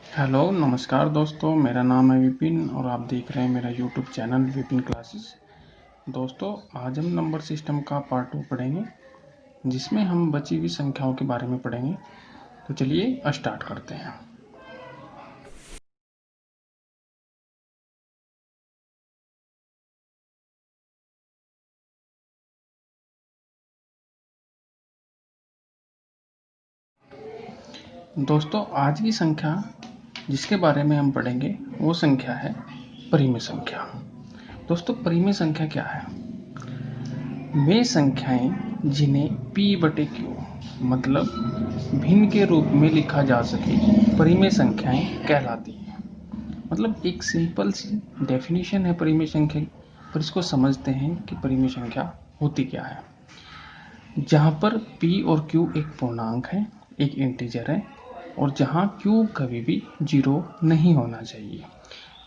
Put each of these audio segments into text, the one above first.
Hello, नमस्कार दोस्तों। मेरा नाम है विपिन और आप देख रहे हैं मेरा यूट्यूब चैनल विपिन क्लासेस। दोस्तों, आज हम नंबर सिस्टम का पार्ट 2 पढ़ेंगे, जिसमें हम बची हुई संख्याओं के बारे में पढ़ेंगे। तो चलिए स्टार्ट करते हैं। दोस्तों, आज की संख्या जिसके बारे में हम पढ़ेंगे वो संख्या है परिमेय संख्या। दोस्तों, परिमेय संख्या क्या है? वे संख्याएं जिन्हें p/q मतलब भिन्न के रूप में लिखा जा सके परिमेय संख्याएं कहलाती हैं। मतलब एक सिंपल सी डेफिनेशन है परिमेय संख्या, पर इसको समझते हैं कि परिमेय संख्या होती क्या है। जहां पर p और q एक पूर्णांक है, एक इंटीजर है, और जहां q कभी भी जीरो नहीं होना चाहिए।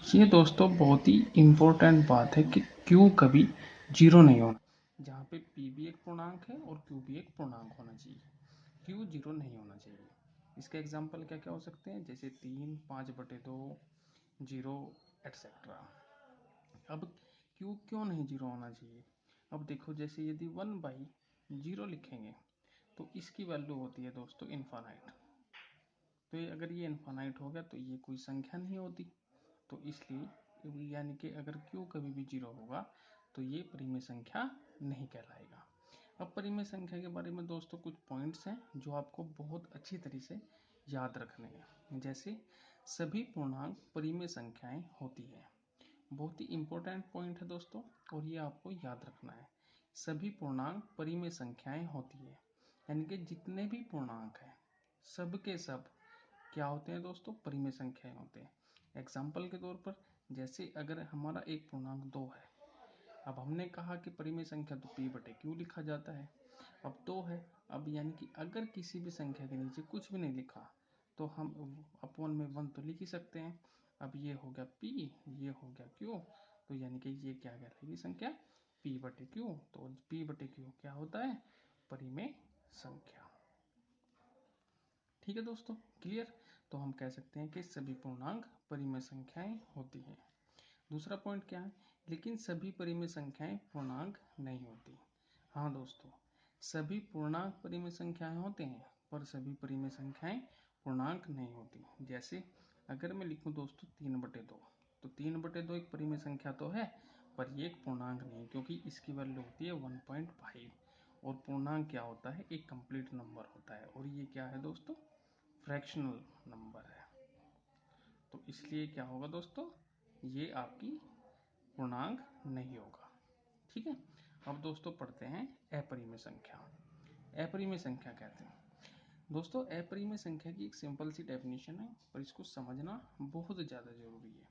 ये दोस्तों बहुत ही इंपॉर्टेंट बात है कि q कभी जीरो नहीं होना, जहाँ पे p भी एक पूर्णांक है और q भी एक पूर्णांक होना चाहिए, q जीरो नहीं होना चाहिए। इसके एग्जाम्पल क्या क्या हो सकते हैं, जैसे 3, 5/2, 0 एटसेट्रा। अब q क्यों नहीं जीरो होना चाहिए? अब देखो, जैसे यदि 1/0 लिखेंगे तो इसकी वैल्यू होती है दोस्तों इनफाइनाइट। तो ये अगर ये इनफाइनाइट हो गया तो ये कोई संख्या नहीं होती। तो इसलिए यानी कि अगर q कभी भी जीरो होगा तो ये परिमेय संख्या नहीं कहलाएगा। अब परिमेय संख्या के बारे में दोस्तों कुछ पॉइंट्स हैं जो आपको बहुत अच्छी तरह से याद रखने हैं। जैसे सभी पूर्णांक परिमेय संख्याएं होती है। बहुत ही इंपॉर्टेंट पॉइंट है दोस्तों, और ये आपको याद रखना है। सभी पूर्णांक परिमेय संख्याएं होती है, यानी कि जितने भी पूर्णांक हैं सब के सब क्या होते हैं दोस्तों, परिमेय संख्याएं होते हैं। एग्जाम्पल के तौर पर, जैसे अगर हमारा एक पूर्णांक 2 है, अब हमने कहा कि परिमेय संख्या तो p/q लिखा जाता है। अब 2 है, अब यानी कि अगर किसी भी संख्या के नीचे कुछ भी नहीं लिखा तो हम अपॉन में 1 तो लिख ही सकते हैं। अब ये हो गया p, ये हो गया q, तो यानी कि ये क्या कहलाएगी संख्या, p/q। तो p/q क्या होता है, परिमेय संख्या। ठीक है दोस्तों, क्लियर? तो हम कह सकते हैं कि सभी पूर्णांक परिमेय संख्याएं होती हैं। दूसरा पॉइंट क्या है, लेकिन सभी परिमेय संख्याएं पूर्णांक नहीं होती। हाँ दोस्तों, सभी पूर्णांक परिमेय संख्याएं होते हैं, पर सभी परिमेय संख्याएं पूर्णांक नहीं होती। जैसे अगर मैं लिखूं दोस्तों 3/2, तो 3/2 एक परिमेय संख्या तो है, पर ये एक पूर्णांक नहीं, क्योंकि इसकी वैल्यू होती है 1.5। और पूर्णांक क्या होता है, एक कंप्लीट नंबर होता है, और ये क्या है दोस्तों, फ्रैक्शनल नंबर है। तो इसलिए क्या होगा दोस्तों, ये आपकी पूर्णांक नहीं होगा। ठीक है। अब दोस्तों पढ़ते हैं अपरिमेय संख्या। अपरिमेय संख्या कहते हैं दोस्तों, अपरिमेय संख्या की एक सिंपल सी डेफिनेशन है, पर इसको समझना बहुत ज़्यादा जरूरी है।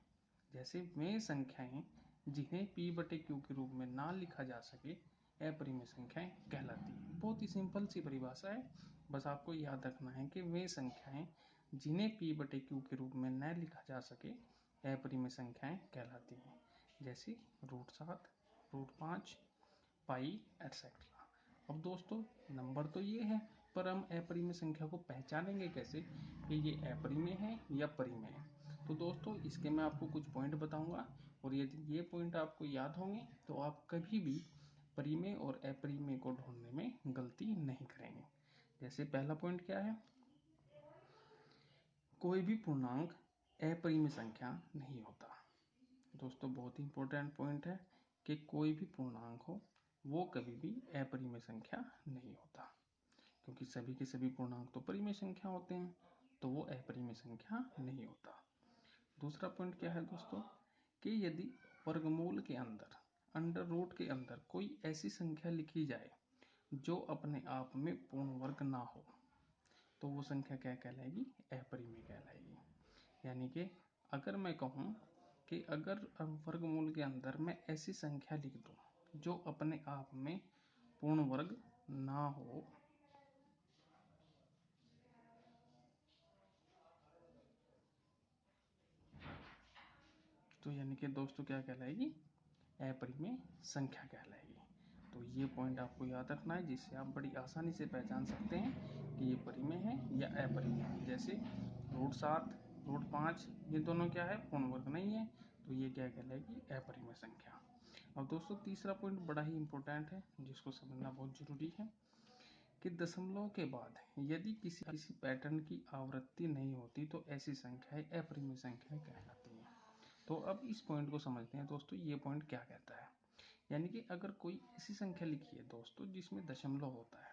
जैसे वे संख्याएं जिन्हें p/q के रूप में ना लिखा जा सके अपरिमेय संख्याएं कहलाती है। बहुत ही सिंपल सी परिभाषा है, बस आपको याद रखना है कि वे संख्याएं जिन्हें p/q के रूप में न लिखा जा सके अपरिमेय संख्याएं कहलाती हैं। जैसे √7, √5, पाई एटसेट्रा। अब दोस्तों नंबर तो ये है, पर हम अपरिमेय संख्या को पहचानेंगे कैसे कि ये अपरिमेय है या परिमेय है? तो दोस्तों इसके मैं आपको कुछ पॉइंट बताऊंगा, और यदि ये पॉइंट आपको याद होंगे तो आप कभी भी परिमेय और अपरिमेय को ढूंढने में गलती नहीं करेंगे। जैसे पहला पॉइंट क्या है, कोई भी पूर्णांक अपरिमेय संख्या नहीं होता। दोस्तों बहुत ही इंपॉर्टेंट पॉइंट है कि कोई भी पूर्णांक हो वो कभी भी अपरिमेय संख्या नहीं होता, क्योंकि सभी के सभी पूर्णांक तो परिमेय संख्या होते हैं, तो वो अपरिमेय संख्या नहीं होता। दूसरा पॉइंट क्या है दोस्तों, कि यदि वर्गमूल के अंदर, अंडर रूट के अंदर कोई ऐसी संख्या लिखी जाए जो अपने आप में पूर्ण वर्ग ना हो, तो वो संख्या क्या कहलाएगी, अपरिमेय कहलाएगी। यानी कि अगर मैं कहूँ कि अगर वर्गमूल के अंदर मैं ऐसी संख्या लिख दूँ जो अपने आप में पूर्ण वर्ग ना हो, तो यानी कि दोस्तों क्या कहलाएगी, अपरिमेय संख्या कहलाएगी। तो ये पॉइंट आपको याद रखना है, जिससे आप बड़ी आसानी से पहचान सकते हैं कि ये परिमेय है या अपरिमेय है। जैसे √7 रूट 5, ये दोनों क्या है, पूर्ण वर्ग नहीं है, तो ये क्या कहलाएगी, अपरिमेय संख्या। अब दोस्तों तीसरा पॉइंट बड़ा ही इंपॉर्टेंट है जिसको समझना बहुत जरूरी है कि दशमलव के बाद यदि किसी पैटर्न की आवृत्ति नहीं होती तो ऐसी संख्याएं अपरिमेय संख्याएं कहलाती हैं। तो अब इस पॉइंट को समझते हैं दोस्तों, ये पॉइंट क्या कहता है। यानी कि अगर कोई ऐसी संख्या लिखी है दोस्तों जिसमें दशमलव होता है,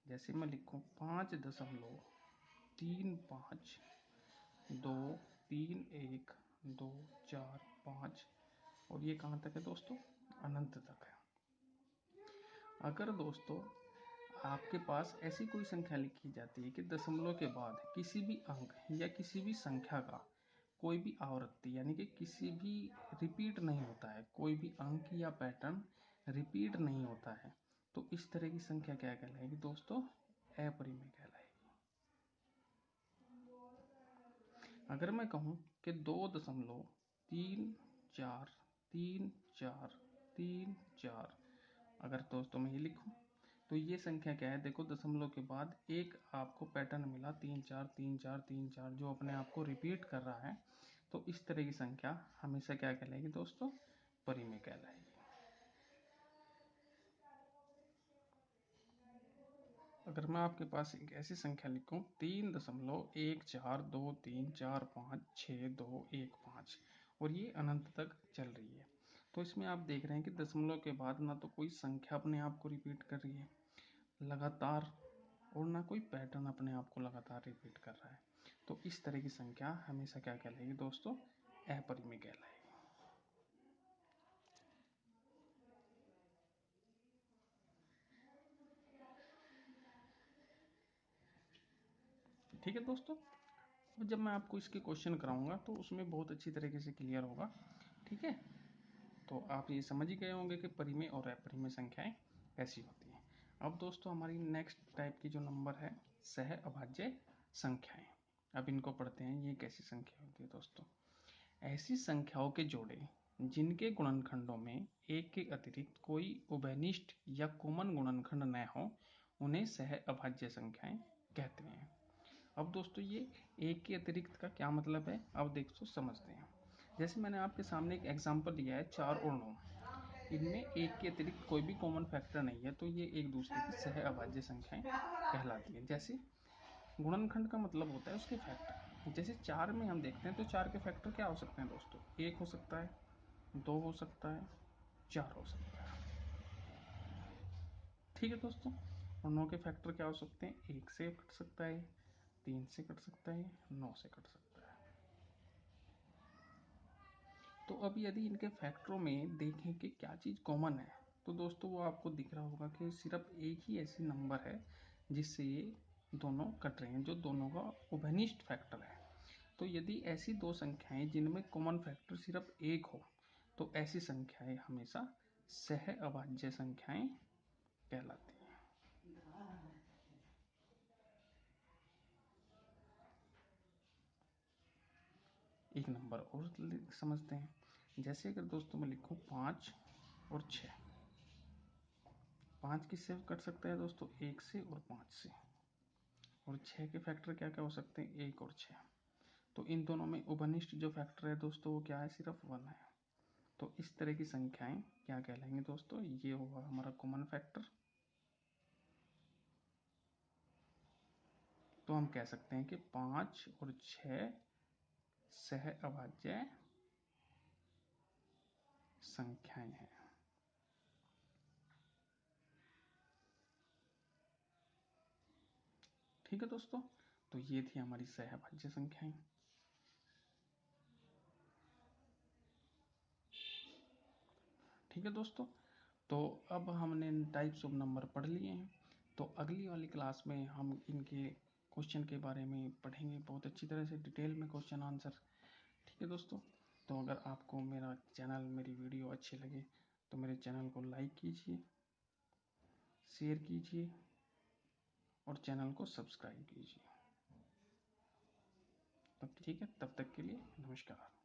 जैसे मैं लिखूं 5.35 2 3 1 2 4 5, और ये कहाँ तक है दोस्तों, अनंत तक है। अगर दोस्तों आपके पास ऐसी कोई संख्या लिखी जाती है कि दशमलव के बाद किसी भी अंक या किसी भी संख्या का कोई भी आवृत्ति यानी कि किसी भी रिपीट नहीं होता है, कोई भी अंक या पैटर्न रिपीट नहीं होता है, तो इस तरह की संख्या क्या कहलाएगी दोस्तों, अपरिमेय कहलाएगी। अगर मैं कहूं कि 2.343434, अगर दोस्तों मैं ये लिखूं तो ये संख्या क्या है, देखो दशमलव के बाद एक आपको पैटर्न मिला 3 4 3 4 3 4 जो अपने आप को रिपीट कर रहा है, तो इस तरह की संख्या हमेशा क्या कहलाएगी दोस्तों, परिमेय कहलाएगी। अगर मैं आपके पास एक ऐसी संख्या लिखूं 3.1423456 और ये अनंत तक चल रही है, तो इसमें आप देख रहे हैं कि दशमलव के बाद ना तो कोई संख्या अपने आप को रिपीट कर रही है लगातार, और ना कोई पैटर्न अपने आप को लगातार रिपीट कर रहा है, तो इस तरह की संख्या हमेशा क्या कहलाएगी दोस्तों, अपरिमेय कहलाएगी। ठीक है दोस्तों, और जब मैं आपको इसके क्वेश्चन कराऊंगा तो उसमें बहुत अच्छी तरीके से क्लियर होगा। ठीक है, तो आप ये समझ ही गए होंगे कि परिमेय और अपरिमेय संख्याएं कैसी होती हैं। अब दोस्तों हमारी नेक्स्ट टाइप की जो नंबर है, सह अभाज्य संख्याएं। अब इनको पढ़ते हैं, ये कैसी संख्या होती है दोस्तों। ऐसी संख्याओं के जोड़े जिनके गुणनखंडों में एक के अतिरिक्त कोई उभयनिष्ठ या कॉमन गुणनखंड न हो, उन्हें सह अभाज्य संख्याएं कहते हैं। अब दोस्तों ये एक के अतिरिक्त का क्या मतलब है, अब देखो समझते हैं। जैसे मैंने आपके सामने एक एग्जांपल दिया है 4 और 9, इनमें एक के अतिरिक्त कोई भी कॉमन फैक्टर नहीं है, तो ये एक दूसरे की सह अभाज्य संख्याएं कहलाती है। जैसे गुणनखंड का मतलब होता है उसके फैक्टर, जैसे 4 में हम देखते हैं तो 4 के फैक्टर क्या हो सकते हैं दोस्तों, 1 हो सकता है, 2 हो सकता है, 4 हो सकता है। ठीक है दोस्तों, और 9 के फैक्टर क्या हो सकते हैं, 1 से कट सकता है, 3 से कट सकता है, 9 से कट सकता है। तो अब यदि इनके फैक्टरों में देखें कि क्या चीज़ कॉमन है, तो दोस्तों वो आपको दिख रहा होगा कि सिर्फ एक ही ऐसी नंबर है जिससे ये दोनों कट रहे हैं, जो दोनों का उभयनिष्ठ फैक्टर है। तो यदि ऐसी दो संख्याएं जिनमें कॉमन फैक्टर सिर्फ एक हो, तो ऐसी संख्याएं हमेशा सह अभाज्य संख्याएं कहलाती हैं। एक नंबर और समझते हैं, जैसे अगर दोस्तों मैं लिखूं 5 और 6, 5 किससे कट सकता है दोस्तों, 1 से और 5 से, और 6 के फैक्टर क्या क्या हो सकते हैं, 1 और 6। तो इन दोनों में उभयनिष्ठ जो फैक्टर है दोस्तों वो क्या है, सिर्फ 1 है। तो इस तरह की संख्याएं क्या कहलाएंगे दोस्तों, ये होगा हमारा कॉमन फैक्टर। तो हम कह सकते हैं कि 5 और 6 सह अभाज्य संख्याएं हैं। ठीक है दोस्तों, तो ये थी हमारी सह अभाज्य संख्याएं। ठीक है दोस्तों, तो अब हमने टाइप्स ऑफ नंबर पढ़ लिए हैं, तो अगली वाली क्लास में हम इनके क्वेश्चन के बारे में पढ़ेंगे बहुत अच्छी तरह से, डिटेल में क्वेश्चन आंसर। ठीक है दोस्तों, तो अगर आपको मेरा चैनल, मेरी वीडियो अच्छी लगे तो मेरे चैनल को लाइक कीजिए, शेयर कीजिए और चैनल को सब्सक्राइब कीजिए। तब ठीक है, तब तक के लिए नमस्कार।